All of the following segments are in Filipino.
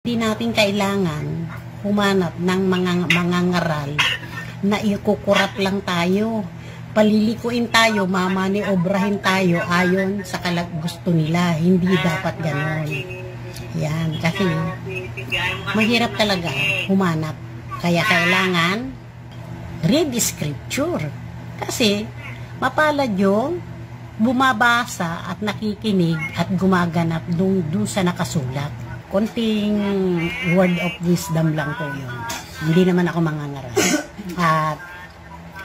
Hindi natin kailangan humanap ng mga ngaral na ikukurat lang tayo. Palilikuin tayo, mamani-obrahin tayo ayon sa gusto nila. Hindi dapat ganon. Yan, kasi mahirap talaga humanap. Kaya kailangan read scripture. Kasi mapalad yung bumabasa at nakikinig at gumaganap dun sa nakasulat. Konting word of wisdom lang po yun. Hindi naman ako mangangaral. At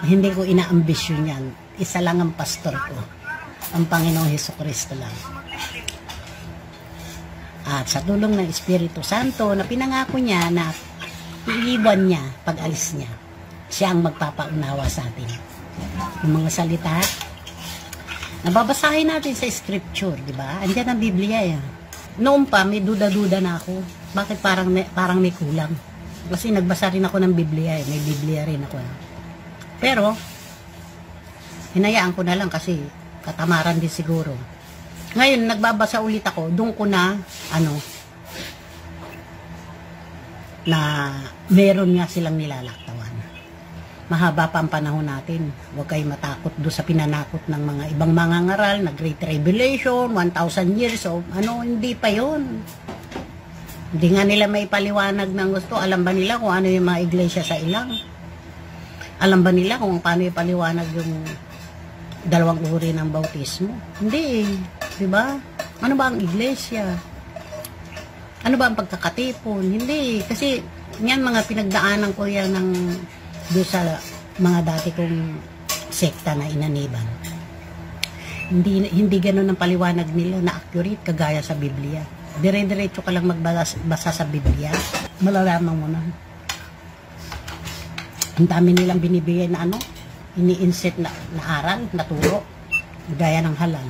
hindi ko inaambisyon yan. Isa lang ang pastor ko. Ang Panginoong Hesukristo lang. At sa tulong ng Espiritu Santo na pinangako niya na iiwan niya pag alis niya. Siya ang magpapaunawa sa atin. Yung mga salita, nababasahin natin sa scripture, di ba? Andiyan ang Biblia yan. Noon pa, may duda-duda na ako. Bakit parang may kulang? Kasi nagbasa rin ako ng Biblia eh. May Biblia rin ako. Pero, hinayaan ko na lang kasi katamaran din siguro. Ngayon, nagbabasa ulit ako. Doon ko na, na meron nga silang nilalaktawan. Mahaba pa ang panahon natin. Huwag kayo matakot doon sa pinanakot ng mga ibang mangangaral na Great Tribulation, 1,000 years of hindi pa yon. Hindi nga nila may paliwanag ng gusto. Alam ba nila kung ano yung mga iglesia sa ilang? Alam ba nila kung paano yung paliwanag yung dalawang uri ng bautismo? Hindi, di ba? Ano ba ang iglesia? Ano ba ang pagkakatipon? Hindi, kasi yan mga pinagdaanan ko yan ng doon sa mga dati kong sekta na inaniban. Hindi ganoon ang paliwanag nila na accurate kagaya sa Biblia. Dire-diretso ka lang magbasa sa Biblia, malalaman mo na. Ang dami nilang binibigay na ini-insert na aral, na turo, gaya ng halal.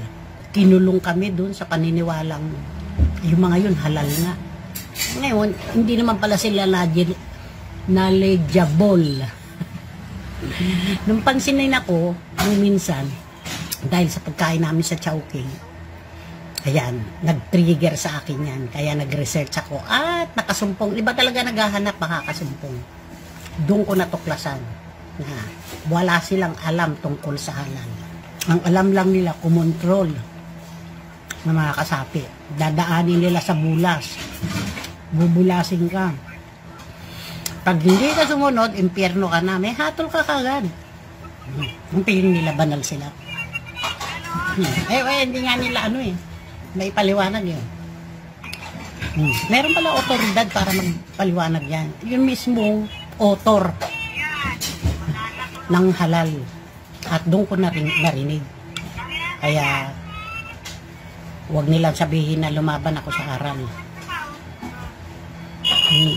Kinulong kami doon sa paniniwalang yung mga yun halal nga. Ngayon, hindi naman pala sila knowledgeable. Nung pansinin ako, nung minsan, dahil sa pagkain namin sa Chowking, ayan, nag-trigger sa akin yan. Kaya nag-research ako at nakasumpong. Iba talaga naghahanap makakasumpong. Doon ko natuklasan na wala silang alam tungkol sa halal. Ang alam lang nila, kumontrol ng mga kasapi. Dadaanin nila sa bulas. Bubulasin ka. Pag hindi ka sumunod, impyerno ka na. May hatol ka kagad. Ang piling nila, banal sila. Hindi nga nila may paliwanag yun. Meron pala otoridad para magpaliwanag yan. Yung mismong author ng halal. At doon ko narinig. Kaya, huwag nilang sabihin na lumaban ako sa aral.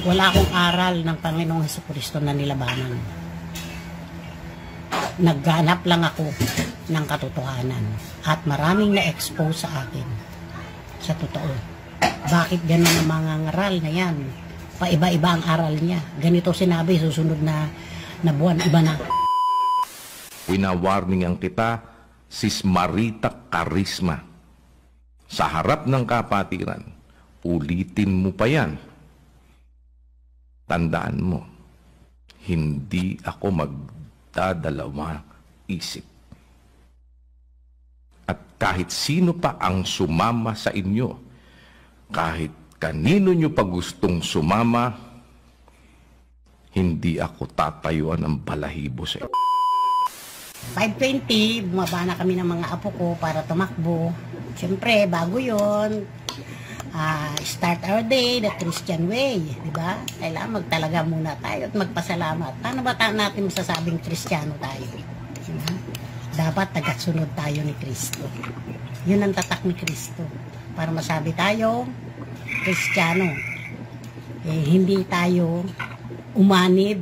Wala akong aral ng Panginoong Hesukristo na nilabanan. Nagganap lang ako ng katotohanan. At maraming na-expose sa akin. Sa totoo. Bakit ganun ang mga ngaral na yan? Paiba-iba ang aral niya. Ganito sinabi, susunod na buwan, iba na. Winawarningan kita, Sis Marita Carisma. Sa harap ng kapatiran, ulitin mo pa yan. Tandaan mo, hindi ako magdadalawa isip. At kahit sino pa ang sumama sa inyo, kahit kanino nyo pa gustong sumama, hindi ako tatayuan ng balahibo sa inyo. 5:20, bumaba na kami ng mga apo ko para tumakbo. Siyempre, bago yon, start our day the Christian way, di ba? Kailangan magtalaga muna tayo at magpasalamat. Paano ba natin masasabing Kristiyano tayo? Diba? Dapat tagasunod tayo ni Kristo. Yun ang tatak ni Kristo. Para masabi tayo Kristiyano. Hindi tayo umanib.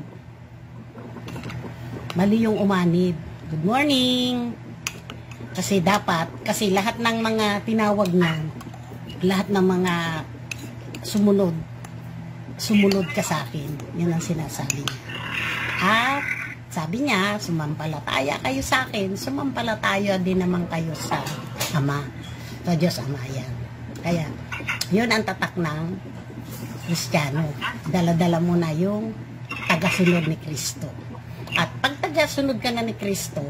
Mali yung umanib. Good morning! Kasi lahat ng mga tinawag niya, lahat ng mga sumunod ka sa akin. Yun ang sinasabi niya. At sabi niya, sumampalataya kayo sa akin, sumampalataya din naman kayo sa Ama. Sa Diyos Ama yan. Kaya, yun ang tatak ng Kristiyano. Dala-dala mo na yung tagasunod ni Kristo. At pag tagasunod ka na ni Kristo,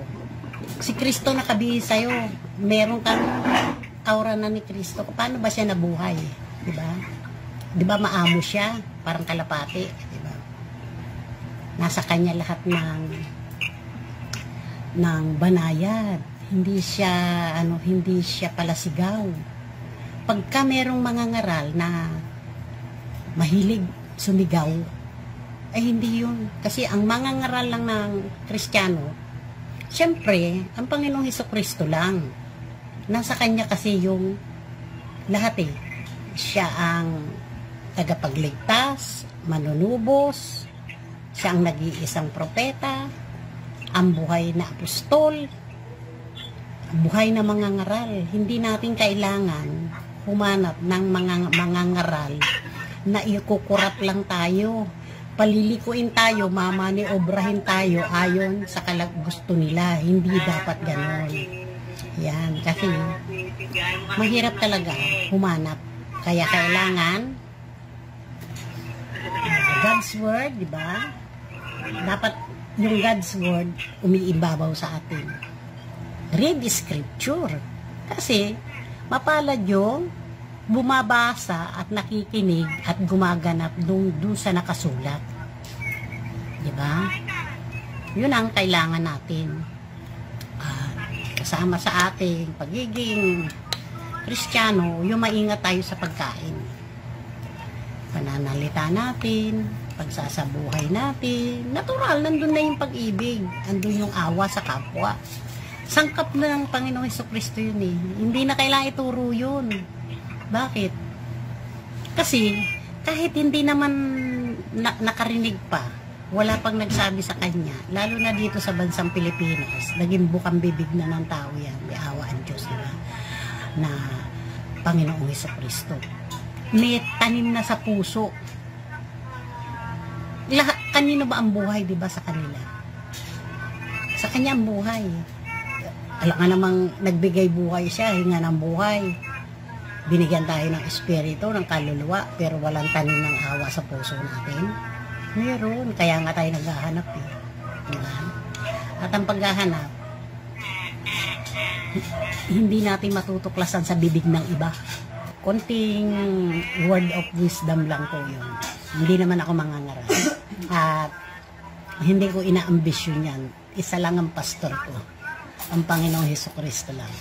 si Kristo nakabihis sa'yo. Meron kang aura na ni Kristo. Paano ba siya nabuhay? Diba? Diba maamo siya? Parang kalapati. Diba? Nasa kanya lahat ng banayad. Hindi siya palasigaw. Pagka merong mga ngaral na mahilig sumigaw, ay hindi yun. Kasi ang mga ngaral lang ng Kristiyano, siyempre, ang Panginoong Hesukristo lang. Nasa kanya kasi yung lahat eh. Siya ang tagapagligtas, manunubos, siya ang nag-iisang propeta, ang buhay na apostol, buhay na mga ngaral. Hindi natin kailangan humanap ng mga ngaral na ikukurap lang tayo. Palilikuin tayo, obrahin tayo ayon sa gusto nila. Hindi dapat ganon. Yan, kasi mahirap talaga humanap. Kaya kailangan God's Word, di ba? Dapat yung God's Word umiibabaw sa atin. Read Scripture. Kasi mapalad yung bumabasa at nakikinig at gumaganap dun sa nakasulat. Di ba? Yun ang kailangan natin. Kasama sa ating pagiging Kristiyano, yung maingat tayo sa pagkain. Pananalita natin, pagsasabuhay natin, natural, nandun na yung pag-ibig, andun yung awa sa kapwa. Sangkap na ng Panginoong Hesukristo yun eh. Hindi na kailangan ituro yun. Bakit? Kasi, kahit hindi naman nakarinig pa, wala pang nagsabi sa kanya, lalo na dito sa bansang Pilipinas, naging bukang bibig na ng tao yan, may awa ang Diyos na Panginoong Hesukristo. May tanim na sa puso. Kanino ba ang buhay, di ba, sa kanila? Sa kanya ang buhay. Alam nga namang nagbigay buhay siya, hinga ng buhay. Binigyan tayo ng espiritu, ng kaluluwa, pero walang tanim ng awa sa puso natin. Meron, kaya nga tayo naghahanap eh. Diba? At ang paghahanap, hindi natin matutuklasan sa bibig ng iba. Konting word of wisdom lang po yun. Hindi naman ako mangangaral. At hindi ko inaambisyon yan. Isa lang ang pastor ko. Ang Panginoong Hesukristo lang.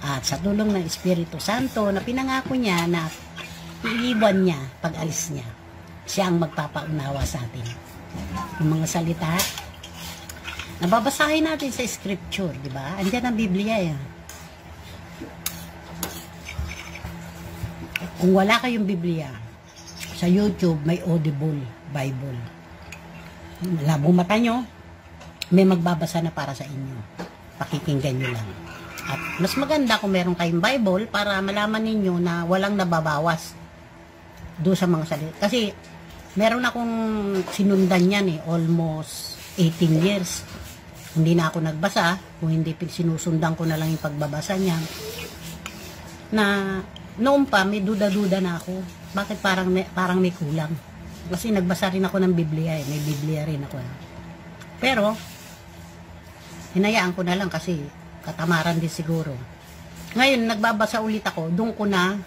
At sa tulong ng Espiritu Santo na pinangako niya na iiwan niya pag alis niya, siya ang magpapaunawa sa atin. Yung mga salita nababasahin natin sa Scripture, di ba? Andiyan ang Biblia yan. Kung wala kayong Biblia, sa YouTube may Audible Bible. Malabong mata nyo, may magbabasa na para sa inyo. Pakikinggan nyo lang. At mas maganda kung meron kayong Bible para malaman ninyo na walang nababawas doon sa mga salita. Kasi meron akong sinundan yan eh, almost 18 years. Hindi na ako nagbasa, kung hindi sinusundan ko na lang yung pagbabasa niya. Na noon pa, may duda-duda na ako. Bakit parang may kulang? Kasi nagbasa rin ako ng Biblia eh, may Biblia rin ako. Pero, hinayaan ko na lang kasi katamaran din siguro. Ngayon, nagbabasa ulit ako, doon ko na,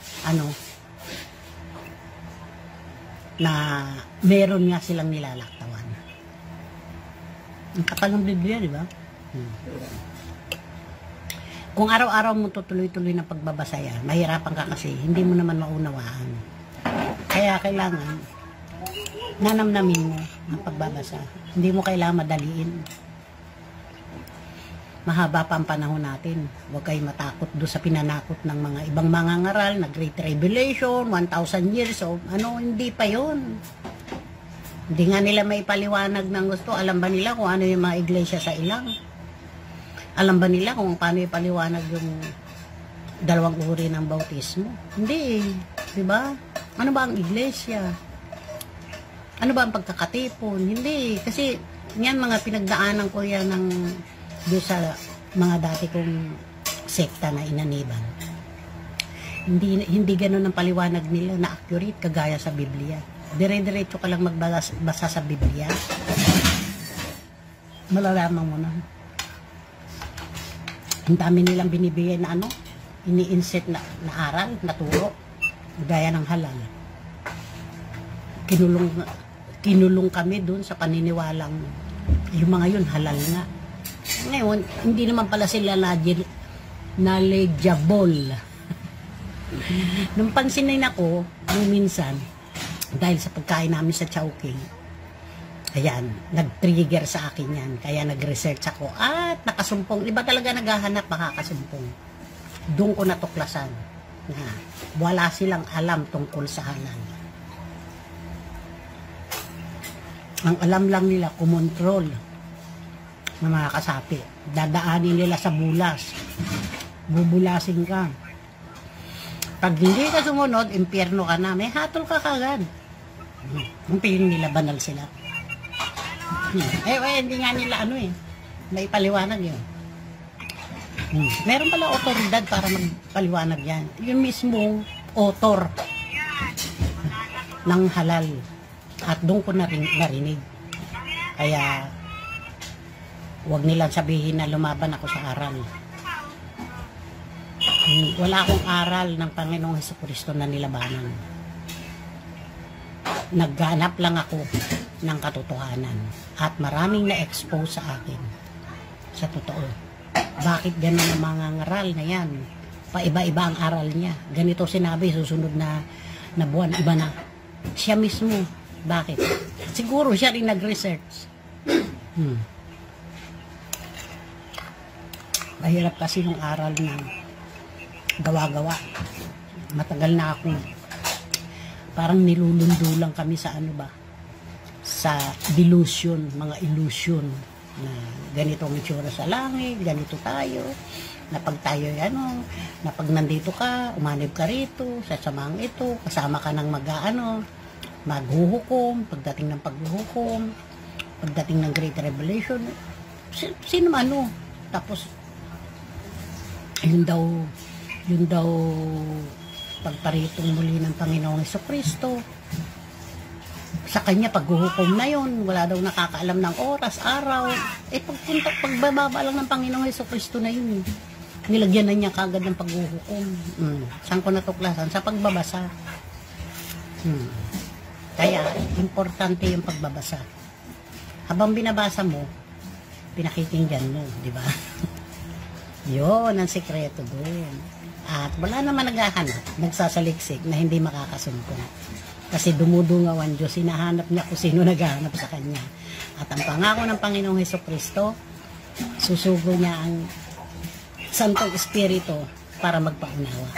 na meron nga silang nilalaktawan. Ang kapal ng Biblia, di ba? Kung araw-araw mo tutuloy-tuloy na pagbabasa yan, mahirapan ka kasi, hindi mo naman maunawaan. Kaya kailangan, nanamnamin mo ang pagbabasa. Hindi mo kailangan madaliin. Mahaba pa ang panahon natin. Huwag kayo matakot doon sa pinanakot ng mga ibang mga ngaral na Great Tribulation, 1,000 years of hindi pa yon. Hindi nga nila may paliwanag ng gusto. Alam ba nila kung ano yung mga iglesia sa ilang? Alam ba nila kung paano yung paliwanag yung dalawang uri ng bautismo? Hindi, di ba? Ano ba ang iglesia? Ano ba ang pagkakatipon? Hindi, kasi yan mga pinagdaanan ko yan ng doon sa mga dati kong sekta na inaniban. Hindi ganoon ang paliwanag nila na accurate kagaya sa Biblia. Dire-diretso ka lang magbasa sa Biblia. Malalaman mo na. Ang dami nilang binibigay na ini-insert na aral, na turo, gaya ng halal. Kinulong kami dun sa paniniwalang yung mga yun halal nga. Ngayon, hindi naman pala sila knowledgeable. Nung pansinin ako, nung minsan, dahil sa pagkain namin sa Chowking, ayan, nag-trigger sa akin yan. Kaya nag-research ako at nakasumpong. Iba talaga naghahanap makakasumpong. Doon ko natuklasan na wala silang alam tungkol sa halal. Ang alam lang nila, kumontrol ng mga kasapi. Dadaanin nila sa bulas. Bubulasin ka. Pag hindi ka sumunod, impyerno ka na. May hatol ka kagad. Ang piling nila, banal sila. Hindi nga nila may paliwanag yun. Meron pala otoridad para magpaliwanag yan. Yung mismong author ng halal. At doon ko narinig. Kaya, huwag nilang sabihin na lumaban ako sa aral. Wala akong aral ng Panginoong Hesukristo na nilabanan. Nagganap lang ako ng katotohanan. At maraming na-expose sa akin. Sa totoo. Bakit ganun ang mga ngaral na yan? Paiba-iba ang aral niya. Ganito sinabi, susunod na buwan, iba na. Siya mismo. Bakit? Siguro siya rin nag-research. Mahirap kasi yung aral na gawa-gawa. Matagal na ako. Parang nilulundo lang kami sa sa delusion, mga illusion na ganito ang itsura sa langit, ganito tayo, na pag tayo na pag nandito ka, umanib ka rito, sa samang ito, kasama ka ng maghuhukom, pagdating ng paghuhukom, pagdating ng Great Revelation, sino tapos yun daw pagparitong muli ng Panginoong Hesukristo. Sa kanya paghuhukom na yun, wala daw nakakaalam ng oras, araw. Pagbababa lang ng Panginoong Hesukristo na yun. Nilagyan na niya kagad ng paghuhukom. Saan ko natuklasan? Sa pagbabasa. Kaya, importante yung pagbabasa. Habang binabasa mo, pinakikinggan mo, di ba? Yun ang sikreto doon. At wala naman naghahanap, nagsasaliksik na hindi makakasumpong. Kasi dumudungaw ang Diyos, hinahanap niya kung sino naghahanap sa Kanya. At ang pangako ng Panginoong Hesukristo, susugo niya ang Santong Espiritu para magpaunawa.